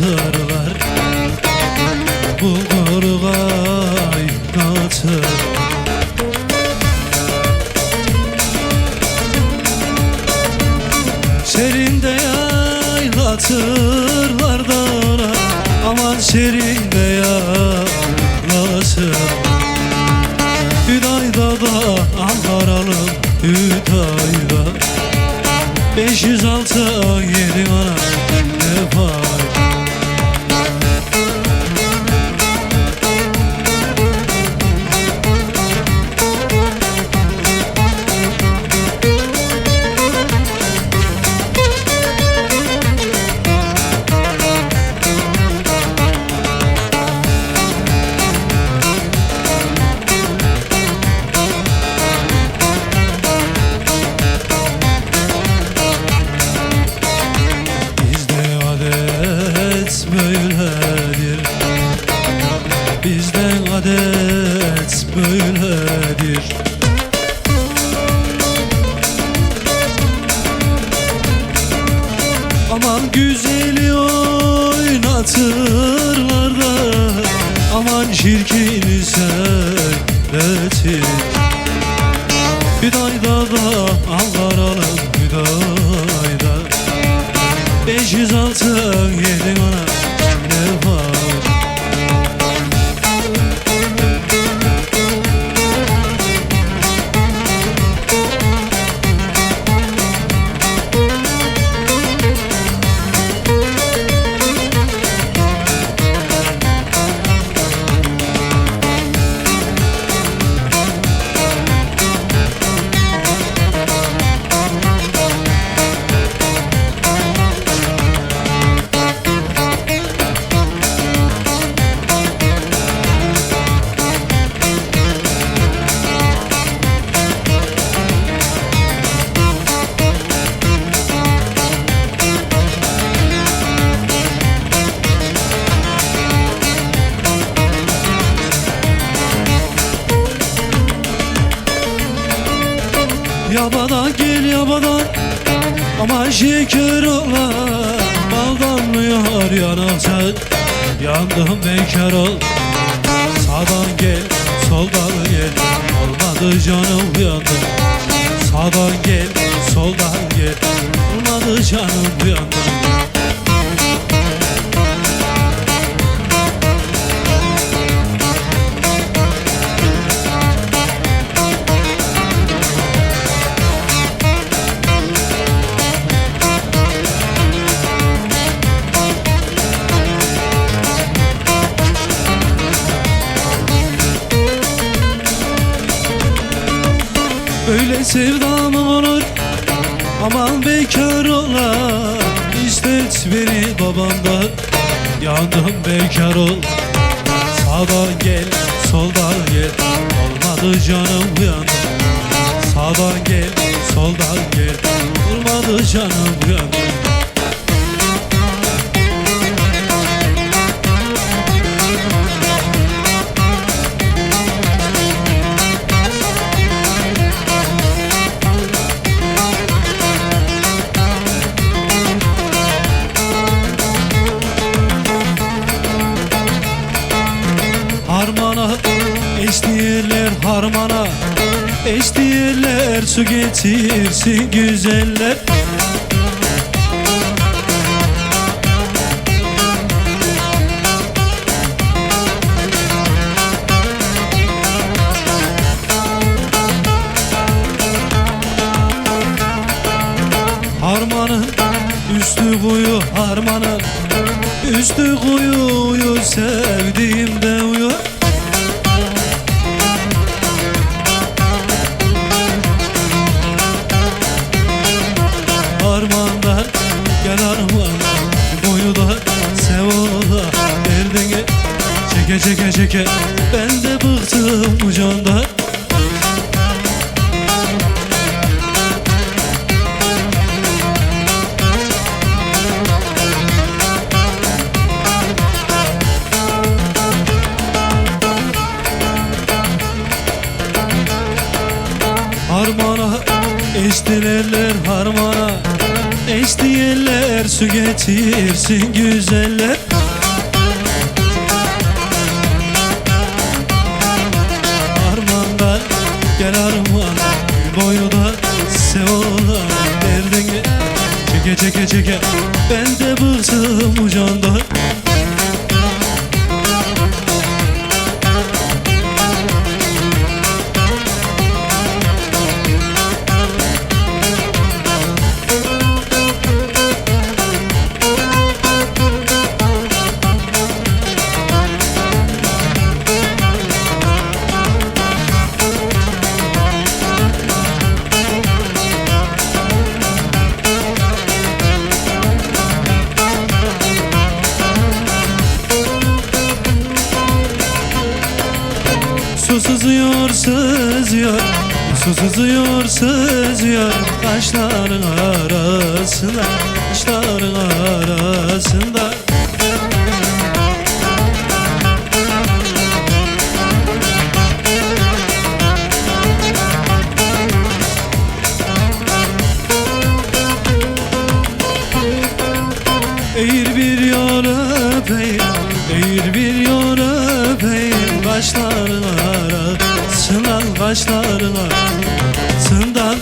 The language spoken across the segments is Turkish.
oynatırlar, bulgur kaynatır. Serinde yaylatırlar dağına, aman serinde yaylasın. Hüdayda da Ankara'nın Hüdayda 506 yedi ana ne fayda. Böyledir, bizden adet böyledir. Aman güzeli oynatırlar da, aman çirkini seyretir. Hüdayda da Ankara'nın Hüdayda 506 yedi ana ne var. Yabadan gel yabadan, ama şeker olan baldan mı yar yanacak? Yandım bekar ol. Sağdan gel soldan gel, olmadı canım uyandım. Sağdan gel soldan gel, olmadı canım uyandım. Böyle sevda mı olur? Aman bekar olan, istet beni babamdan. Yandım bekar ol. Sağdan gel soldan gel, olmadı canım uyandım. Sağdan gel soldan gel, olmadı canım uyandım. Harmana eşdiğerler, harmana eşdiğerler, su getirsin güzeller. Harmanın üstü kuyu, harmanın üstü kuyu, sevdiğimde uyuyor. Harmandan gel harman, boyu da sev ola, derdine çeke çeke çeke, ben de bıktım bu candan. Harmana eşdilerler, harmana Eşti eller su getirsin güzeller. Armağanlar gel armağan, boyu da sev olan derdini çeke çeke çeke. Ben de bıktım bu candan. Su sızıyor, sızıyor, su sızıyor, sızıyor kaşların arasında, kaşların arasında. Eğir bir yol öpeyim, eğir bir yol öpeyim kaşların arasından, kaşların arasından.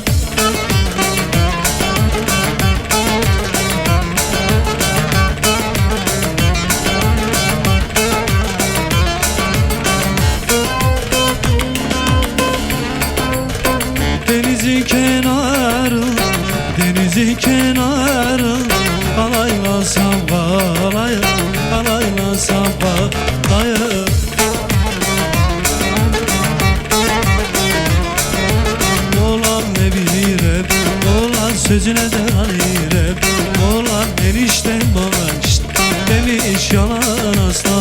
Denizin kenarı, denizin kenarı, alaylasam balayı, alaylasam balayı. Oğlan ne bilir hep, oğlan sözüne de alır hep. Oğlan eniştem bana işte, demiş yalan aslan.